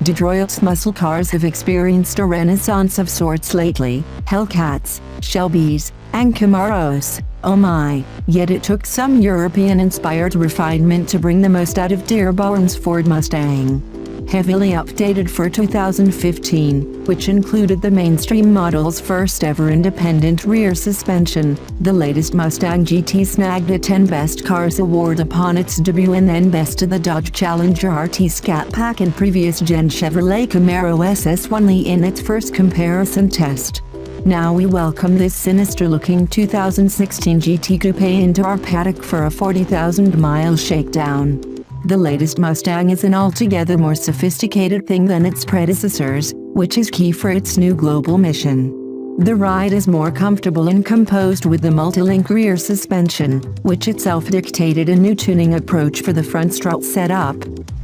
Detroit's muscle cars have experienced a renaissance of sorts lately. Hellcats, Shelbys, and Camaros. Oh my, yet it took some European-inspired refinement to bring the most out of Dearborn's Ford Mustang. Heavily updated for 2015, which included the mainstream model's first ever independent rear suspension, the latest Mustang GT snagged a 10 Best Cars award upon its debut and then Best of the Dodge Challenger RT Scat Pack and previous gen Chevrolet Camaro SS1 in its first comparison test. Now we welcome this sinister-looking 2016 GT Coupe into our paddock for a 40,000-mile shakedown. The latest Mustang is an altogether more sophisticated thing than its predecessors, which is key for its new global mission. The ride is more comfortable and composed with the multi-link rear suspension, which itself dictated a new tuning approach for the front strut setup.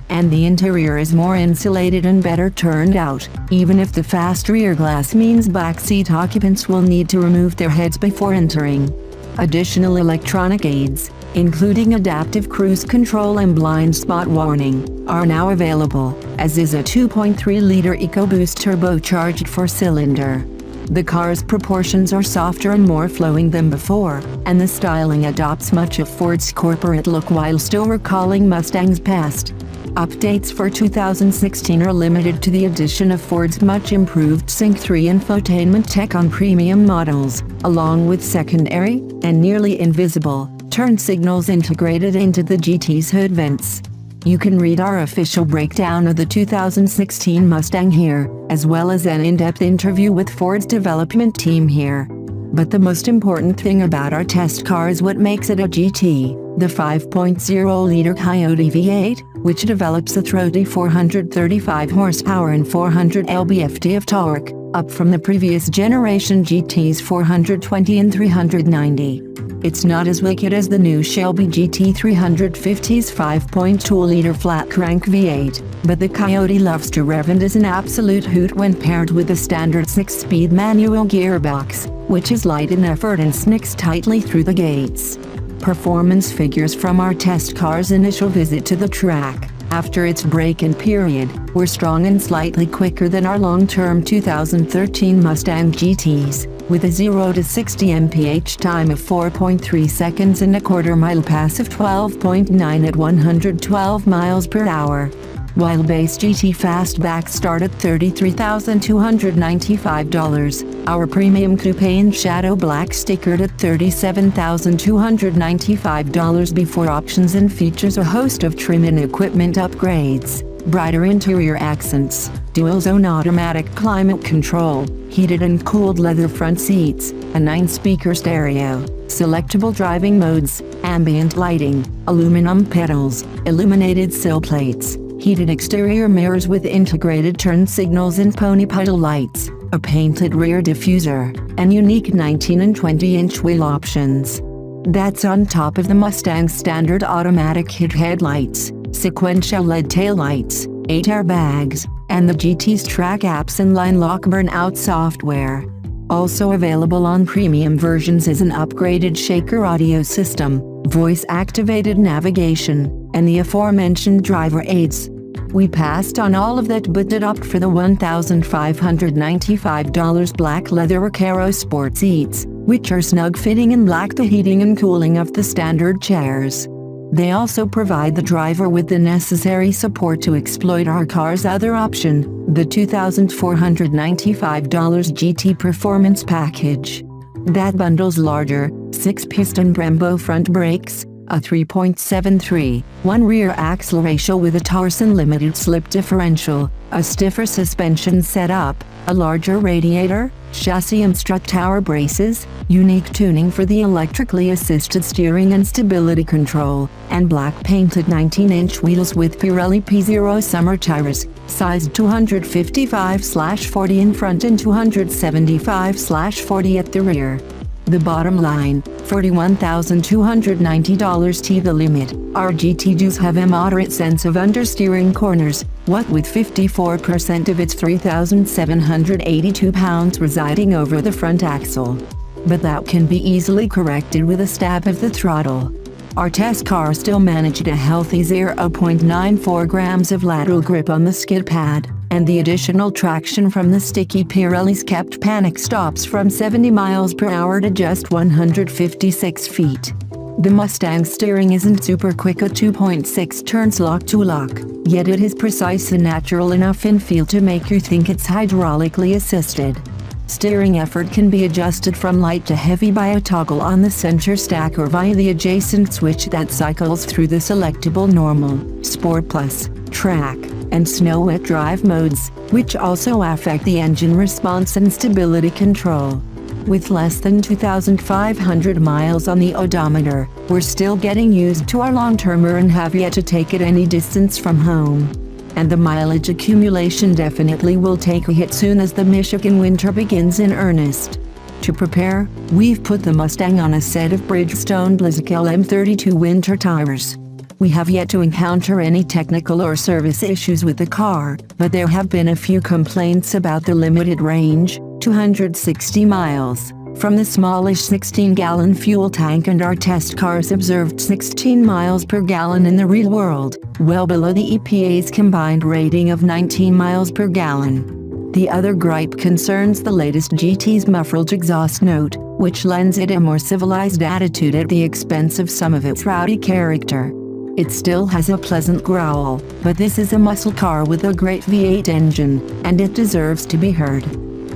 And the interior is more insulated and better turned out, even if the fast rear glass means backseat occupants will need to remove their heads before entering. Additional electronic aids, including adaptive cruise control and blind spot warning, are now available, as is a 2.3-liter EcoBoost turbocharged 4-cylinder. The car's proportions are softer and more flowing than before, and the styling adopts much of Ford's corporate look while still recalling Mustang's past. Updates for 2016 are limited to the addition of Ford's much improved Sync 3 infotainment tech on premium models, along with secondary, and nearly invisible, turn signals integrated into the GT's hood vents. You can read our official breakdown of the 2016 Mustang here, as well as an in-depth interview with Ford's development team here. But the most important thing about our test car is what makes it a GT, the 5.0-liter Coyote V8, which develops a throaty 435 horsepower and 400 lb-ft of torque, up from the previous generation GT's 420 and 390. It's not as wicked as the new Shelby GT350's 5.2-liter flat-crank V8, but the Coyote loves to rev and is an absolute hoot when paired with the standard 6-speed manual gearbox, which is light in effort and snicks tightly through the gates. Performance figures from our test car's initial visit to the track, after its break-in period, were strong and slightly quicker than our long-term 2013 Mustang GTs, with a 0 to 60 mph time of 4.3 seconds and a quarter-mile pass of 12.9 at 112 miles per hour. While base GT fastback start at $33,295, our premium coupe in shadow black stickered at $37,295 before options and features a host of trim and equipment upgrades, brighter interior accents, dual-zone automatic climate control, heated and cooled leather front seats, a 9-speaker stereo, selectable driving modes, ambient lighting, aluminum pedals, illuminated sill plates, heated exterior mirrors with integrated turn signals and pony pedal lights, a painted rear diffuser, and unique 19 and 20-inch wheel options. That's on top of the Mustang's standard automatic HID headlights, sequential LED taillights, 8 airbags, and the GT's track apps and line lock burnout software. Also available on premium versions is an upgraded shaker audio system, voice-activated navigation, and the aforementioned driver aids. We passed on all of that but did opt for the $1,595 black leather Recaro sport seats, which are snug-fitting and lack the heating and cooling of the standard chairs. They also provide the driver with the necessary support to exploit our car's other option, the $2,495 GT Performance Package. That bundles larger, 6-piston Brembo front brakes, a 3.73:1 rear axle ratio with a Torsen limited slip differential, a stiffer suspension setup, a larger radiator, chassis and strut tower braces, unique tuning for the electrically assisted steering and stability control, and black painted 19-inch wheels with Pirelli P0 summer tires, sized 255/40 in front and 275/40 at the rear. The bottom line, $41,290 to the limit. Our GT does have a moderate sense of understeering corners, what with 54% of its 3,782 pounds residing over the front axle. But that can be easily corrected with a stab of the throttle. Our test car still managed a healthy 0.94 grams of lateral grip on the skid pad, and the additional traction from the sticky Pirellis kept panic stops from 70 miles per hour to just 156 feet. The Mustang steering isn't super quick at 2.6 turns lock-to-lock, yet it is precise and natural enough in feel to make you think it's hydraulically assisted. Steering effort can be adjusted from light to heavy by a toggle on the center stack or via the adjacent switch that cycles through the selectable normal, Sport Plus, Track, and Snow Wet drive modes, which also affect the engine response and stability control. With less than 2,500 miles on the odometer, we're still getting used to our long-termer and have yet to take it any distance from home. And the mileage accumulation definitely will take a hit soon as the Michigan winter begins in earnest. To prepare, we've put the Mustang on a set of Bridgestone Blizzak LM32 winter tires. We have yet to encounter any technical or service issues with the car, but there have been a few complaints about the limited range, 260 miles, from the smallish 16-gallon fuel tank, and our test cars observed 16 miles per gallon in the real world, well below the EPA's combined rating of 19 miles per gallon. The other gripe concerns the latest GT's muffled exhaust note, which lends it a more civilized attitude at the expense of some of its rowdy character. It still has a pleasant growl, but this is a muscle car with a great V8 engine, and it deserves to be heard.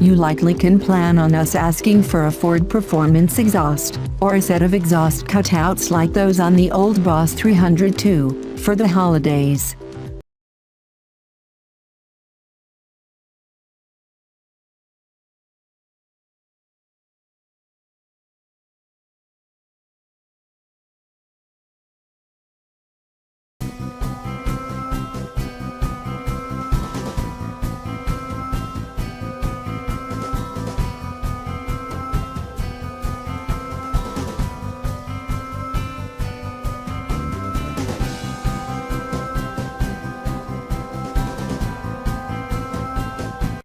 You likely can plan on us asking for a Ford Performance exhaust, or a set of exhaust cutouts like those on the old Boss 302, for the holidays.